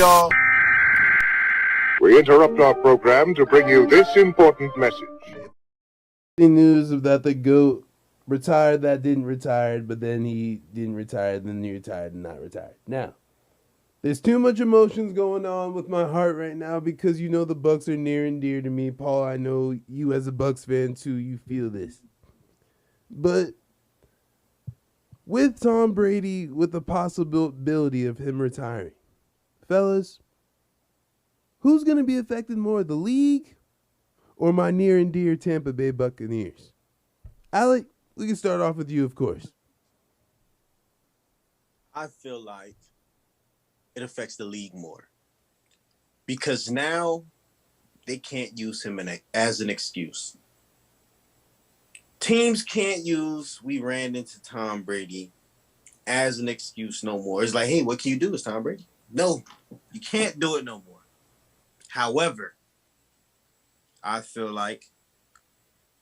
y'all. We interrupt our program to bring you this important message. The news of that the GOAT retired that didn't retire, but then he didn't retire, then he retired and not retired. Now, there's too much emotions going on with my heart right now because you know the Bucks are near and dear to me. Paul, I know you as a Bucks fan too, you feel this. But with Tom Brady, with the possibility of him retiring, fellas, who's going to be affected more, the league or my near and dear Tampa Bay Buccaneers? Alec, we can start off with you, of course. I feel like it affects the league more because now they can't use him as an excuse. Teams can't use we ran into Tom Brady as an excuse no more. It's like, hey, what can you do? It's Tom Brady. No, you can't do it no more. However, I feel like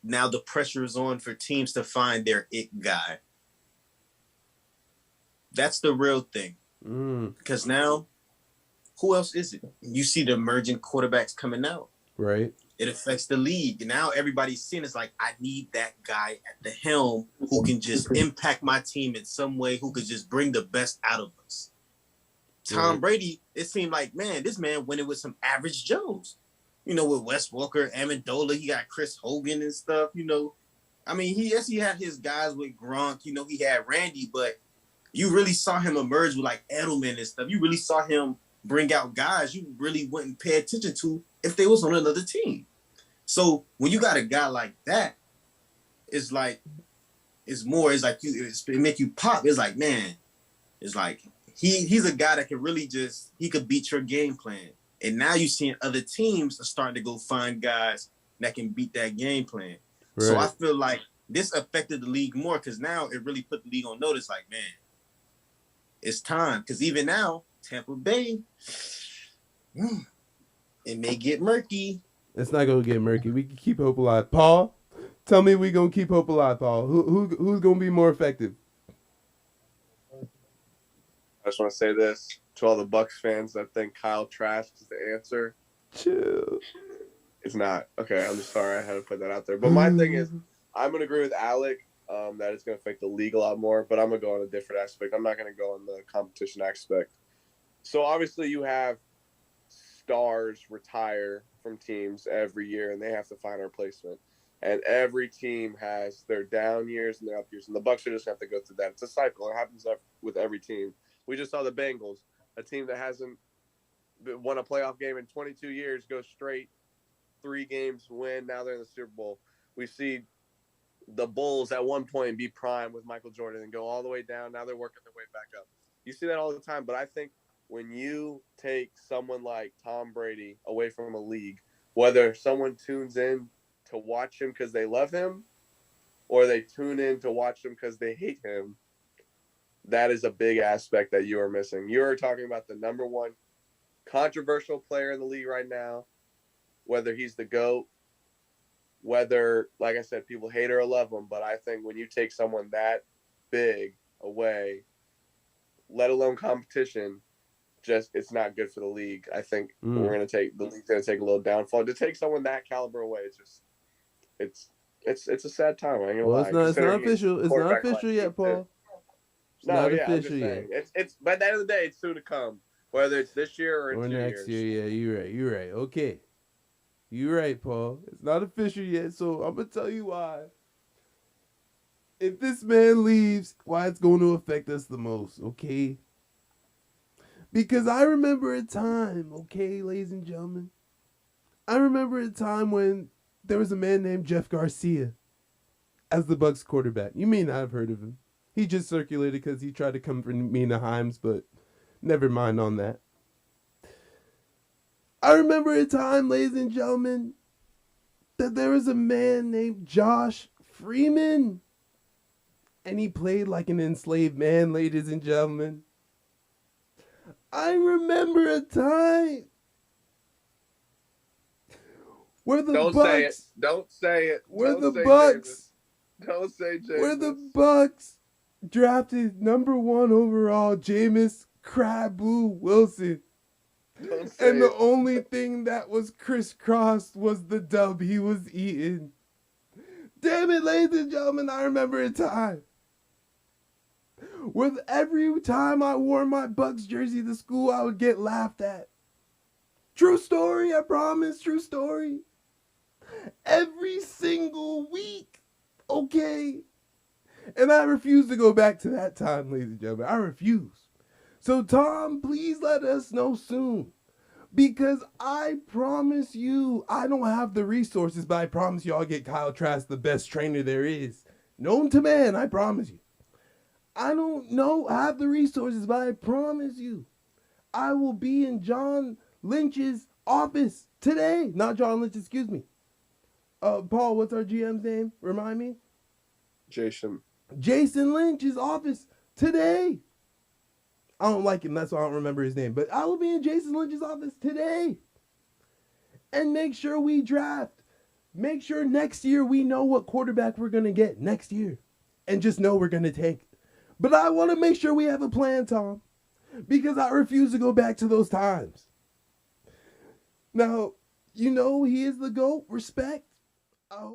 now the pressure is on for teams to find their it guy. That's the real thing. Because now, who else is it? You see the emerging quarterbacks coming out. Right. It affects the league. Now everybody's seeing it's like, I need that guy at the helm who can just impact my team in some way, who could just bring the best out of us. Tom Brady, it seemed like, man, this man went in with some average Joes. You know, with Wes Walker, Amendola, he got Chris Hogan and stuff, you know. I mean, he had his guys with Gronk, you know, he had Randy, but you really saw him emerge with like Edelman and stuff. You really saw him bring out guys you really wouldn't pay attention to if they was on another team. So when you got a guy like that, it's like it make you pop. It's like, man, it's like he's a guy that can really he could beat your game plan. And now you're seeing other teams are starting to go find guys that can beat that game plan. Right. So I feel like this affected the league more because now it really put the league on notice. Like, man, it's time. Because even now, Tampa Bay, it may get murky. It's not gonna get murky. We can keep hope alive. Paul, tell me we gonna keep hope alive. Paul, who's gonna be more effective? I just want to say this to all the Bucks fans that think Kyle Trask is the answer. Chill. It's not. Okay, I'm just sorry I had to put that out there. But my thing is, I'm going to agree with Alec that it's going to affect the league a lot more, but I'm going to go on a different aspect. I'm not going to go on the competition aspect. So obviously you have stars retire from teams every year, and they have to find a replacement. And every team has their down years and their up years, and the Bucks are just going to have to go through that. It's a cycle. It happens with every team. We just saw the Bengals, a team that hasn't won a playoff game in 22 years, go straight 3 games, win. Now they're in the Super Bowl. We see the Bulls at one point be prime with Michael Jordan and go all the way down. Now they're working their way back up. You see that all the time. But I think when you take someone like Tom Brady away from a league, whether someone tunes in to watch him because they love him or they tune in to watch him because they hate him, that is a big aspect that you are missing. You are talking about the number one controversial player in the league right now, whether he's the GOAT, whether, like I said, people hate or love him. But I think when you take someone that big away, let alone competition, it's not good for the league. I think the league's going to take a little downfall. To take someone that caliber away, it's a sad time. I ain't gonna lie. It's not official. It's not official yet, Paul. Not official yet. It's but at the end of the day, it's soon to come. Whether it's this year or in 2 next years. year. Yeah, you're right. Okay. You're right, Paul. It's not official yet, so I'm going to tell you why. If this man leaves, why it's going to affect us the most, okay? Because I remember a time, okay, ladies and gentlemen. I remember a time when there was a man named Jeff Garcia as the Bucks quarterback. You may not have heard of him. He just circulated because he tried to come for Mina Himes, but never mind on that. I remember a time, ladies and gentlemen, that there was a man named Josh Freeman. And he played like an enslaved man, ladies and gentlemen. I remember a time where the Don't Bucks... say it. Don't say it. Where Don't the say Bucks... Jameis. Don't say Jameis. Where the Bucks drafted number 1 overall Jameis Craboo Wilson. Don't say And the it. only thing that was crisscrossed was the dub he was eating. Damn it, ladies and gentlemen, I remember a time. With every time I wore my Bucks jersey to school, I would get laughed at. True story, I promise, true story. Every single week, okay? And I refuse to go back to that time, ladies and gentlemen. I refuse. So, Tom, please let us know soon. Because I promise you, I don't have the resources, but I promise you I'll get Kyle Trask, the best trainer there is. Known to man, I promise you. I don't have the resources, but I promise you, I will be in John Lynch's office today. Not John Lynch, excuse me. Paul, what's our GM's name? Remind me. Jason. Jason Lynch's office today. I don't like him, that's why I don't remember his name. But I will be in Jason Lynch's office today. And make sure we draft. Make sure next year we know what quarterback we're going to get next year. And just know we're going to take it. But I want to make sure we have a plan, Tom. Because I refuse to go back to those times. Now, you know he is the GOAT. Respect. I hope